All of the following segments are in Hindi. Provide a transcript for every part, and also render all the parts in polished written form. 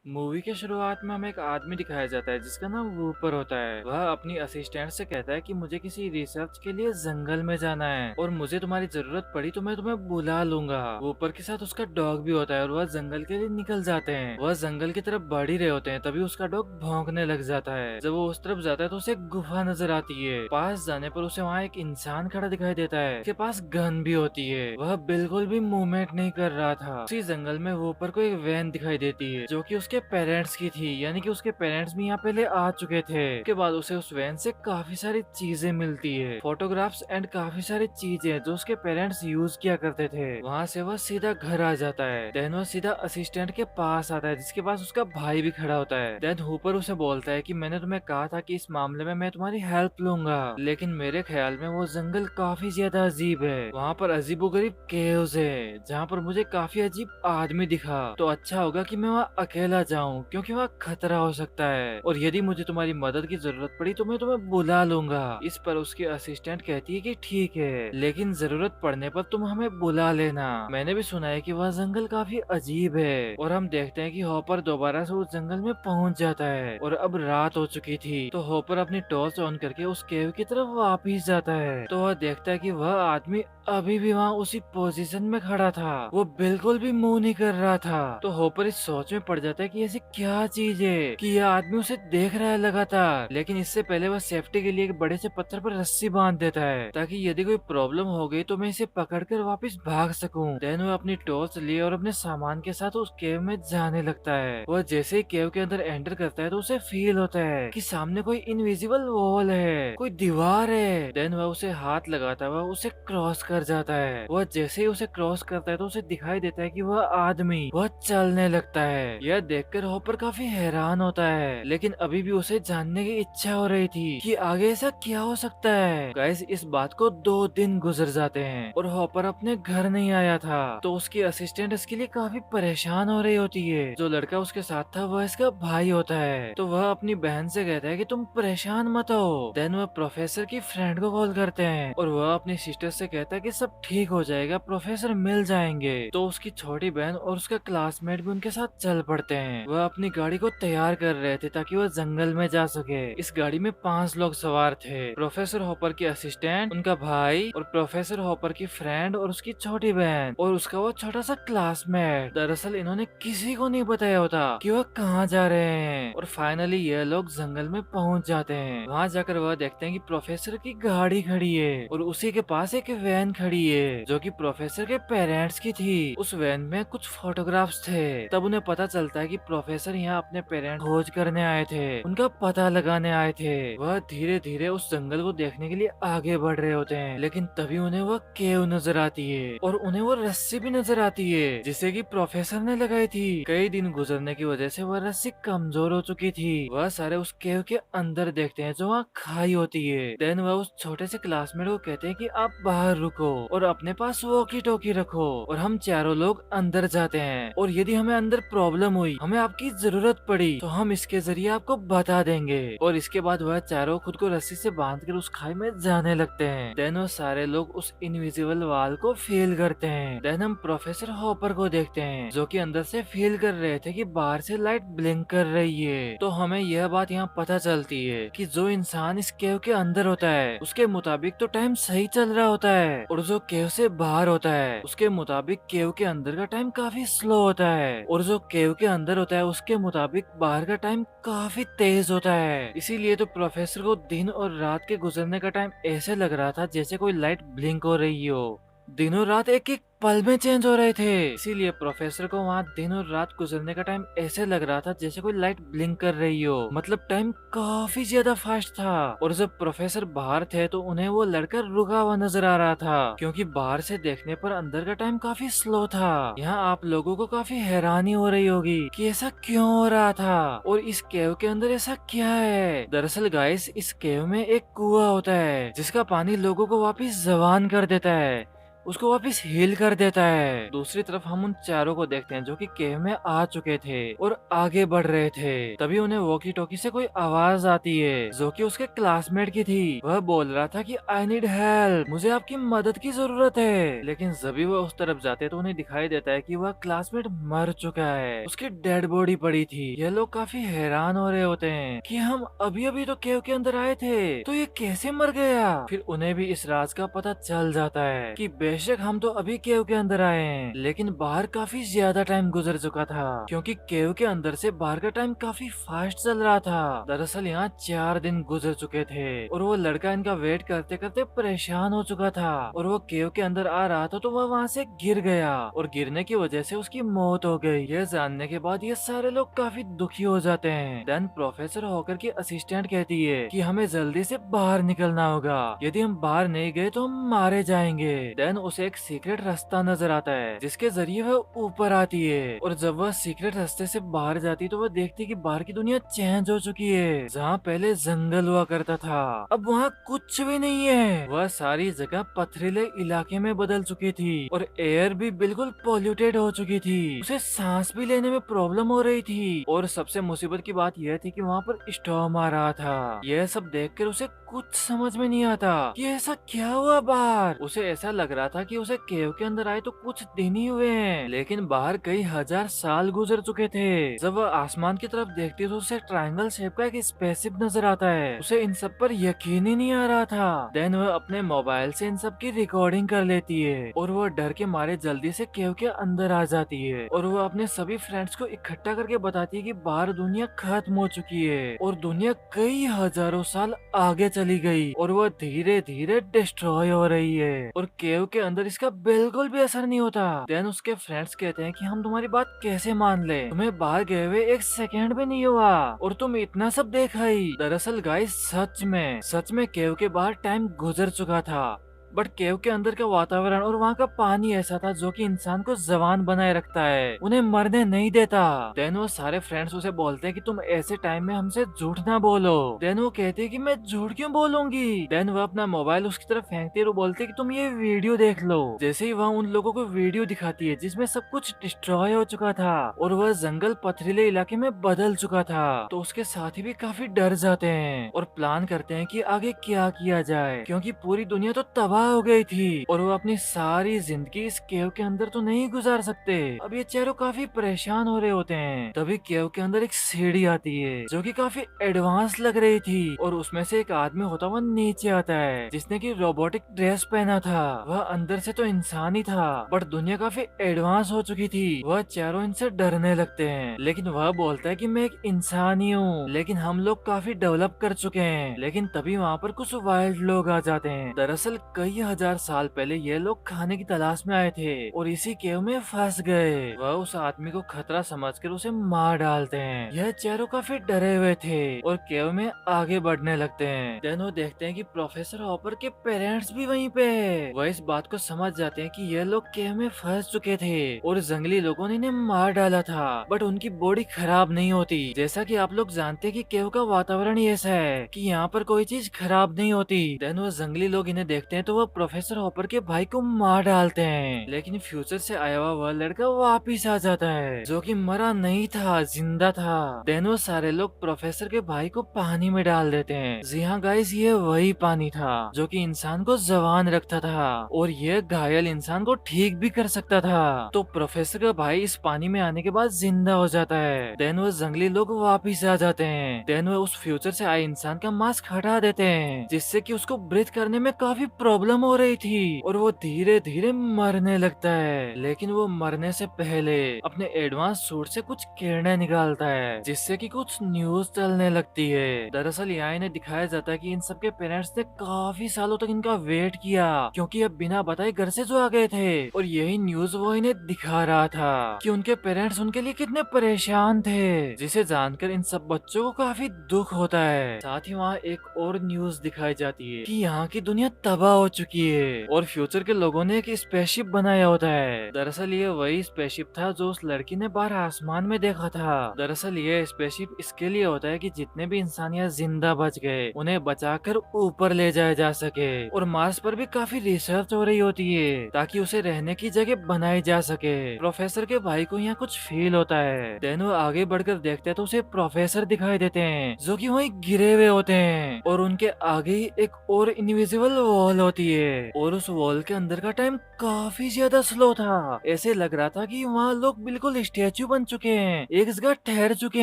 मूवी के शुरुआत में हमें एक आदमी दिखाया जाता है जिसका नाम वूपर होता है। वह अपनी असिस्टेंट से कहता है कि मुझे किसी रिसर्च के लिए जंगल में जाना है और मुझे तुम्हारी जरूरत पड़ी तो मैं तुम्हें बुला लूंगा। वूपर के साथ उसका डॉग भी होता है और वह जंगल के लिए निकल जाते हैं। वह जंगल की तरफ बढ़ ही रहे होते हैं तभी उसका डॉग भौंकने लग जाता है। जब वो उस तरफ जाता है तो उसे एक गुफा नजर आती है। पास जाने पर उसे वहाँ एक इंसान खड़ा दिखाई देता है। उसके पास गन भी होती है। वह बिल्कुल भी मूवमेंट नहीं कर रहा था। उसी जंगल में वूपर को एक वैन दिखाई देती है जो कि उसके पेरेंट्स की थी, यानी कि उसके पेरेंट्स भी यहाँ पहले आ चुके थे। उसके बाद उसे उस वैन से काफी सारी चीजें मिलती है, फोटोग्राफ्स एंड काफी सारी चीजें जो उसके पेरेंट्स यूज किया करते थे। वहाँ से वह सीधा घर आ जाता है। देन वह सीधा असिस्टेंट के पास आता है जिसके पास उसका भाई भी खड़ा होता है। देन हुपर उसे बोलता है कि मैंने तुम्हें कहा था कि इस मामले में मैं तुम्हारी हेल्प लूंगा, लेकिन मेरे ख्याल में वो जंगल काफी ज्यादा अजीब है। वहाँ पर अजीबोगरीब केव्स है जहाँ पर मुझे काफी अजीब आदमी दिखा, तो अच्छा होगा कि मैं वहाँ अकेला जाऊं क्योंकि वहाँ खतरा हो सकता है, और यदि मुझे तुम्हारी मदद की जरूरत पड़ी तो मैं तुम्हें बुला लूंगा। इस पर उसकी असिस्टेंट कहती है कि ठीक है, लेकिन जरूरत पड़ने पर तुम हमें बुला लेना। मैंने भी सुना है कि वह जंगल काफी अजीब है। और हम देखते हैं कि हॉपर दोबारा से उस जंगल में पहुंच जाता है और अब रात हो चुकी थी, तो हॉपर अपनी टॉर्च ऑन करके उस केव की तरफ वापिस जाता है। तो वह देखता है कि वह आदमी अभी भी वहाँ उसी पोजीशन में खड़ा था। वो बिल्कुल भी मूव नहीं कर रहा था। तो हॉपर इस सोच में पड़ जाता है कि ऐसी क्या चीज है कि यह आदमी उसे देख रहा है लगातार, लेकिन इससे पहले वह सेफ्टी के लिए एक बड़े से पत्थर पर रस्सी बांध देता है ताकि यदि कोई प्रॉब्लम हो गई तो मैं इसे पकड़कर वापस भाग सकूं। देन वह अपनी टॉर्च लिए और अपने सामान के साथ उस केव में जाने लगता है। वह जैसे ही केव के अंदर एंटर करता है तो उसे फील होता है कि सामने कोई इनविजिबल वॉल है, कोई दीवार है। देन वह उसे हाथ लगाता हुआ उसे क्रॉस कर जाता है। वह जैसे ही उसे क्रॉस करता है तो उसे दिखाई देता है कि वह आदमी वह चलने लगता है। यह देखकर हॉपर काफी हैरान होता है, लेकिन अभी भी उसे जानने की इच्छा हो रही थी कि आगे ऐसा क्या हो सकता है। गाइस, इस बात को 2 दिन गुजर जाते हैं और हॉपर अपने घर नहीं आया था, तो उसकी असिस्टेंट इसके लिए काफी परेशान हो रही होती है। जो लड़का उसके साथ था वह इसका भाई होता है, तो वह अपनी बहन से कहता है कि तुम परेशान मत हो। देन वह प्रोफेसर की फ्रेंड को कॉल करते हैं और वह अपनी सिस्टर से कहता है कि सब ठीक हो जाएगा, प्रोफेसर मिल जाएंगे। तो उसकी छोटी बहन और उसका क्लासमेट भी उनके साथ चल पड़ते हैं। वह अपनी गाड़ी को तैयार कर रहे थे ताकि वह जंगल में जा सके। इस गाड़ी में 5 लोग सवार थे, प्रोफेसर हॉपर की असिस्टेंट, उनका भाई और प्रोफेसर हॉपर की फ्रेंड और उसकी छोटी बहन और उसका वो छोटा सा क्लासमेट। दरअसल इन्होंने किसी को नहीं बताया होता कि वह कहाँ जा रहे हैं। और फाइनली यह लोग जंगल में पहुंच जाते हैं। वहाँ जाकर वह देखते हैं कि प्रोफेसर की गाड़ी खड़ी है और उसी के पास एक वैन खड़ी है जो कि प्रोफेसर के पेरेंट्स की थी। उस वैन में कुछ फोटोग्राफ्स थे। तब उन्हें पता चलता है कि प्रोफेसर यहाँ अपने पेरेंट्स खोज करने आए थे, उनका पता लगाने आए थे। वह धीरे धीरे उस जंगल को देखने के लिए आगे बढ़ रहे होते हैं, लेकिन तभी उन्हें वह केव नजर आती है और उन्हें वो रस्सी भी नजर आती है जिसे कि प्रोफेसर ने लगाई थी। कई दिन गुजरने की वजह से वह रस्सी कमजोर हो चुकी थी। वह सारे उस केव के अंदर देखते हैं जो वहाँ खाई होती है। देन वह उस छोटे से क्लासमेट को कहते हैं कि आप बाहर रुको और अपने पास वॉकी टॉकी रखो और हम चारों लोग अंदर जाते हैं, और यदि हमें अंदर प्रॉब्लम हुई, हमें आपकी जरूरत पड़ी, तो हम इसके जरिए आपको बता देंगे। और इसके बाद वह चारों खुद को रस्सी से बांधकर उस खाई में जाने लगते हैं। देन वो सारे लोग उस इनविजिबल वॉल को फील करते हैं। देन हम प्रोफेसर हॉपर को देखते हैं जो कि अंदर से फील कर रहे थे कि बाहर से लाइट ब्लिंक कर रही है। तो हमें यह बात यहाँ पता चलती है कि जो इंसान इस केव के अंदर होता है उसके मुताबिक तो टाइम सही चल रहा होता है, और जो केव से बाहर होता है उसके मुताबिक केव के अंदर का टाइम काफी स्लो होता है, और जो केव के अंदर होता है उसके मुताबिक बाहर का टाइम काफी तेज होता है। इसीलिए तो प्रोफेसर को दिन और रात के गुजरने का टाइम ऐसे लग रहा था जैसे कोई लाइट ब्लिंक हो रही हो। दिनों रात एक एक पल में चेंज हो रहे थे। इसीलिए प्रोफेसर को वहाँ दिन और रात गुजरने का टाइम ऐसे लग रहा था जैसे कोई लाइट ब्लिंक कर रही हो, मतलब टाइम काफी ज्यादा फास्ट था। और जब प्रोफेसर बाहर थे तो उन्हें वो लड़का रुका हुआ नजर आ रहा था, क्योंकि बाहर से देखने पर अंदर का टाइम काफी स्लो था। यहाँ आप लोगों को काफी हैरानी हो रही होगी कि ऐसा क्यों हो रहा था और इस केव के अंदर ऐसा क्या है। दरअसल गाइस, इस केव में एक कुआं होता है जिसका पानी लोगों को वापिस जवान कर देता है। उसको वापस हील कर देता है। दूसरी तरफ हम उन चारों को देखते हैं जो कि केव में आ चुके थे और आगे बढ़ रहे थे। तभी उन्हें वॉकी टॉकी से कोई आवाज आती है जो कि उसके क्लासमेट की थी। वह बोल रहा था कि आई नीड हेल्प, मुझे आपकी मदद की जरूरत है। लेकिन जब भी वह उस तरफ जाते तो उन्हें दिखाई देता है कि वह क्लासमेट मर चुका है, उसकी डेड बॉडी पड़ी थी। ये लोग काफी हैरान हो रहे होते हैं कि हम अभी अभी तो केव के अंदर आए थे, तो ये कैसे मर गया। फिर उन्हें भी इस राज का पता चल जाता है कि बेशक हम तो अभी केव के अंदर आए हैं, लेकिन बाहर काफी ज्यादा टाइम गुजर चुका था, क्योंकि केव के अंदर से बाहर का टाइम काफी फास्ट चल रहा था। दरअसल यहाँ 4 दिन गुजर चुके थे और वो लड़का इनका वेट करते करते परेशान हो चुका था और वो केव के अंदर आ रहा था तो वह वहाँ से गिर गया और गिरने की वजह से उसकी मौत हो गई। यह जानने के बाद ये सारे लोग काफी दुखी हो जाते हैं। देन प्रोफेसर हॉकर की असिस्टेंट कहती है कि हमें जल्दी से बाहर निकलना होगा, यदि हम बाहर नहीं गए तो हम मारे जाएंगे। देन उसे एक सीक्रेट रास्ता नजर आता है जिसके जरिए वह ऊपर आती है और जब वह सीक्रेट रास्ते से बाहर जाती तो वह देखती है कि बाहर की दुनिया चेंज हो चुकी है। जहाँ पहले जंगल हुआ करता था अब वहाँ कुछ भी नहीं है। वह सारी जगह पथरीले इलाके में बदल चुकी थी और एयर भी बिल्कुल पोल्यूटेड हो चुकी थी। उसे सांस भी लेने में प्रॉब्लम हो रही थी और सबसे मुसीबत की बात यह थी कि वहाँ पर स्टॉर्म आ रहा था। यह सब देखकर उसे कुछ समझ में नहीं आता कि ऐसा क्या हुआ बाहर। उसे ऐसा लग रहा था कि उसे केव के अंदर आए तो कुछ दिन ही हुए हैं, लेकिन बाहर कई हजार साल गुजर चुके थे। जब वह आसमान की तरफ देखती है तो उसे ट्रायंगल शेप का एक स्पेसशिप नजर आता है। उसे इन सब पर यकीन ही नहीं आ रहा था। देन वह अपने मोबाइल से इन सब की रिकॉर्डिंग कर लेती है और वह डर के मारे जल्दी से केव के अंदर आ जाती है और वह अपने सभी फ्रेंड्स को इकट्ठा करके बताती है कि बाहर दुनिया खत्म हो चुकी है और दुनिया कई हजारों साल आगे चली गई और वह धीरे धीरे डिस्ट्रॉय हो रही है और केव के अंदर इसका बिल्कुल भी असर नहीं होता। देन उसके फ्रेंड्स कहते हैं कि हम तुम्हारी बात कैसे मान ले, तुम्हें बाहर गए हुए 1 सेकेंड भी नहीं हुआ और तुम इतना सब देखा ही। दरअसल गाइस सच में केव के बाहर टाइम गुजर चुका था, बट केव के अंदर का वातावरण और वहाँ का पानी ऐसा था जो कि इंसान को जवान बनाए रखता है, उन्हें मरने नहीं देता। देन वो सारे फ्रेंड्स उसे बोलते हैं कि तुम ऐसे टाइम में हमसे झूठ ना बोलो। देन वो कहती है कि मैं झूठ क्यों बोलूंगी। देन वो अपना मोबाइल उसकी तरफ फेंकती है और बोलते है कि तुम ये वीडियो देख लो। जैसे ही वहाँ उन लोगों को वीडियो दिखाती है जिसमें सब कुछ डिस्ट्रॉय हो चुका था और वह जंगल पथरीले इलाके में बदल चुका था, तो उसके साथी भी काफी डर जाते हैं और प्लान करते हैं कि आगे क्या किया जाए, क्योंकि पूरी दुनिया तो तबाह हो गई थी और वो अपनी सारी जिंदगी इस केव के अंदर तो नहीं गुजार सकते। अब ये चारों काफी परेशान हो रहे होते हैं। तभी केव के अंदर एक सीढ़ी आती है जो कि काफी एडवांस लग रही थी और उसमें से एक आदमी होता हुआ नीचे आता है जिसने की रोबोटिक ड्रेस पहना था। वह अंदर से तो इंसान ही था बट दुनिया काफी एडवांस हो चुकी थी। वह चारों इनसे डरने लगते हैं, लेकिन वह बोलता है कि मैं एक इंसान ही हूँ, लेकिन हम लोग काफी डेवलप कर चुके हैं। लेकिन तभी वहाँ पर कुछ वाइल्ड लोग आ जाते हैं। दरअसल कई हजार साल पहले ये लोग खाने की तलाश में आए थे और इसी केव में फंस गए। वह उस आदमी को खतरा समझकर उसे मार डालते हैं। यह चारों काफी डरे हुए थे और केव में आगे बढ़ने लगते हैं। देन वो देखते हैं कि प्रोफेसर हॉपर के पेरेंट्स भी वहीं पे है। वह इस बात को समझ जाते हैं कि ये लोग केव में फंस चुके थे और जंगली लोगों ने इन्हें मार डाला था, बट उनकी बॉडी खराब नहीं होती। जैसा कि आप लोग जानते हैं कि केव का वातावरण ही ऐसा है कि यहाँ पर कोई चीज खराब नहीं होती। देन वो जंगली लोग इन्हें देखते हैं तो वह प्रोफेसर हॉपर के भाई को मार डालते हैं, लेकिन फ्यूचर से आया हुआ वह लड़का वापिस आ जाता है जो कि मरा नहीं था, जिंदा था। देन वो सारे लोग प्रोफेसर के भाई को पानी में डाल देते हैं। जी हाँ गाइस, ये वही पानी था जो कि इंसान को जवान रखता था और ये घायल इंसान को ठीक भी कर सकता था। तो प्रोफेसर का भाई इस पानी में आने के बाद जिंदा हो जाता है। देन वो जंगली लोग वापिस आ जाते हैं। देन वो उस फ्यूचर से आए इंसान का मास्क हटा देते हैं जिससे कि उसको ब्रीथ करने में काफी प्रॉब्लम हो रही थी और वो धीरे धीरे मरने लगता है। लेकिन वो मरने से पहले अपने एडवांस सूट से कुछ किरणें निकालता है जिससे कि कुछ न्यूज चलने लगती है। दरअसल यहाँ इन्हें दिखाया जाता है कि इन सबके पेरेंट्स ने काफी सालों तक इनका वेट किया, क्योंकि अब बिना बताए घर से जो आ गए थे, और यही न्यूज वो इन्हें दिखा रहा था कि उनके पेरेंट्स उनके लिए कितने परेशान थे, जिसे जानकर इन सब बच्चों को काफी दुख होता है। साथ ही वहाँ एक और न्यूज दिखाई जाती है कि यहाँ की दुनिया तबाह हो चुकी है और फ्यूचर के लोगों ने एक स्पेसशिप बनाया होता है। दरअसल ये वही स्पेसशिप था जो उस लड़की ने बाहर आसमान में देखा था। दरअसल ये स्पेसशिप इसके लिए होता है कि जितने भी इंसान यहाँ जिंदा बच गए उन्हें बचाकर ऊपर ले जाया जा सके। और मार्स पर भी काफी रिसर्च हो रही होती है ताकि उसे रहने की जगह बनाई जा सके। प्रोफेसर के भाई को यहाँ कुछ फील होता है। देन वो आगे बढ़कर देखते हैं तो उसे प्रोफेसर दिखाई देते हैं जो कि वहीं गिरे हुए होते हैं और उनके आगे ही एक और इनविजिबल वॉल होती है और उस वॉल के अंदर का टाइम काफी ज्यादा स्लो था। ऐसे लग रहा था कि वहाँ लोग बिल्कुल स्टैचू बन चुके हैं, एक जगह ठहर चुके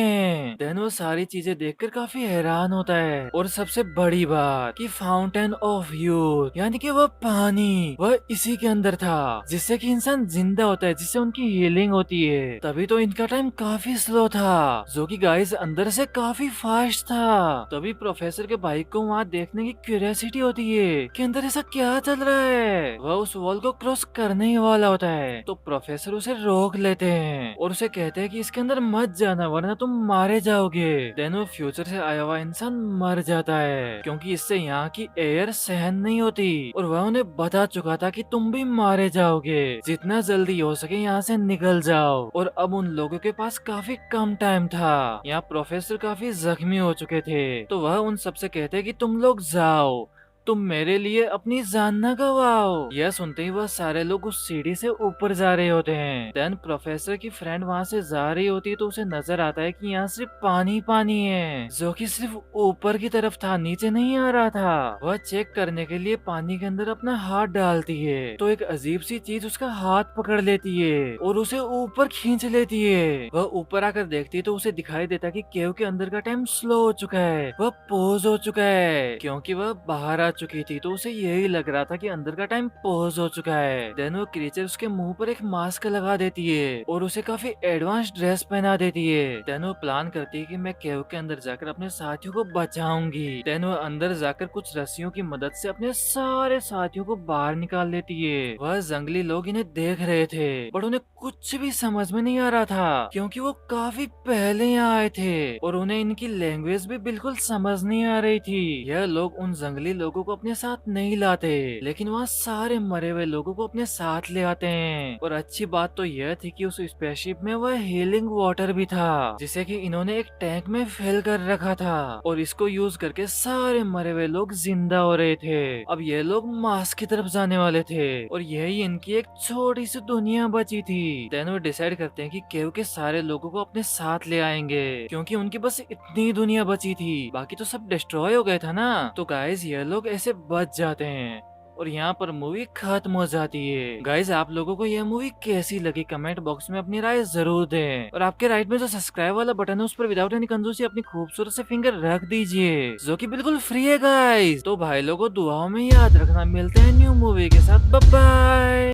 हैं। देन वो सारी चीजें देखकर काफी हैरान होता है और सबसे बड़ी बात कि फाउंटेन ऑफ यूथ यानी कि वह पानी वह इसी के अंदर था जिससे कि इंसान जिंदा होता है, जिससे उनकी हीलिंग होती है। तभी तो इनका टाइम काफी स्लो था जो कि गाइस अंदर से काफी फास्ट था। तभी प्रोफेसर के भाई को वहाँ देखने की क्यूरियोसिटी होती है कि अंदर ऐसा क्या चल रहा है। वह उस वॉल को क्रॉस करने ही वाला होता है तो प्रोफेसर उसे रोक लेते हैं और उसे कहते हैं कि इसके अंदर मत जाना वरना तुम मारे जाओगे। देन वो फ्यूचर से आया हुआ इंसान मर जाता है क्योंकि इससे यहाँ की एयर सहन नहीं होती और वह उन्हें बता चुका था कि तुम भी मारे जाओगे, जितना जल्दी हो सके यहाँ से निकल जाओ। और अब उन लोगों के पास काफी कम टाइम था। यहाँ प्रोफेसर काफी जख्मी हो चुके थे तो वह उन सबसे कहते कि तुम लोग जाओ, तुम मेरे लिए अपनी जान न गवाओ। यह सुनते ही वह सारे लोग उस सीढ़ी से ऊपर जा रहे होते हैं। देन प्रोफेसर की फ्रेंड वहाँ से जा रही होती है तो उसे नजर आता है कि यहाँ सिर्फ पानी पानी है जो कि सिर्फ ऊपर की तरफ था, नीचे नहीं आ रहा था। वह चेक करने के लिए पानी के अंदर अपना हाथ डालती है तो एक अजीब सी चीज उसका हाथ पकड़ लेती है और उसे ऊपर खींच लेती है। वह ऊपर आकर देखती है तो उसे दिखाई देता है कि केव के अंदर का टाइम स्लो हो चुका है, वह पॉज हो चुका है क्योंकि वह बाहर आ चुकी थी तो उसे यही लग रहा था कि अंदर का टाइम पॉज हो चुका है। देन वो क्रीचर उसके मुंह पर एक मास्क लगा देती है और उसे काफी एडवांस ड्रेस पहना देती है। देन वो प्लान करती है कि मैं केव के अंदर जाकर अपने साथियों को बचाऊंगी। देन वो अंदर जाकर कुछ रस्सियों की मदद से अपने सारे साथियों को बाहर निकाल लेती है। वह जंगली लोग इन्हें देख रहे थे बट उन्हें कुछ भी समझ में नहीं आ रहा था क्योंकि वो काफी पहले यहाँ आए थे और उन्हें इनकी लैंग्वेज भी बिल्कुल समझ नहीं आ रही थी। यह लोग उन जंगली लोगों को अपने साथ नहीं लाते लेकिन वहाँ सारे मरे हुए लोगों को अपने साथ ले आते हैं। और अच्छी बात तो यह थी कि उस स्पेसशिप में वह हीलिंग वाटर भी था जिसे कि इन्होंने एक टैंक में फिल कर रखा था और इसको यूज करके सारे मरे हुए लोग जिंदा हो रहे थे। अब ये लोग मार्स की तरफ जाने वाले थे और यही इनकी एक छोटी सी दुनिया बची थी। देन वो डिसाइड करते हैं कि केव के सारे लोगों को अपने साथ ले आएंगे क्योंकि उनकी बस इतनी दुनिया बची थी, बाकी तो सब डिस्ट्रॉय हो गए था ना। तो गाइस ये लोग ऐसे बच जाते हैं और यहाँ पर मूवी खत्म हो जाती है। गाइज आप लोगों को यह मूवी कैसी लगी कमेंट बॉक्स में अपनी राय जरूर दें और आपके राइट में जो सब्सक्राइब वाला बटन है उस पर विदाउट एनी कंजूसी अपनी खूबसूरत से फिंगर रख दीजिए जो कि बिल्कुल फ्री है गाइज। तो भाई लोगों दुआओं में याद रखना, मिलते हैं न्यू मूवी के साथ, बाय बाय।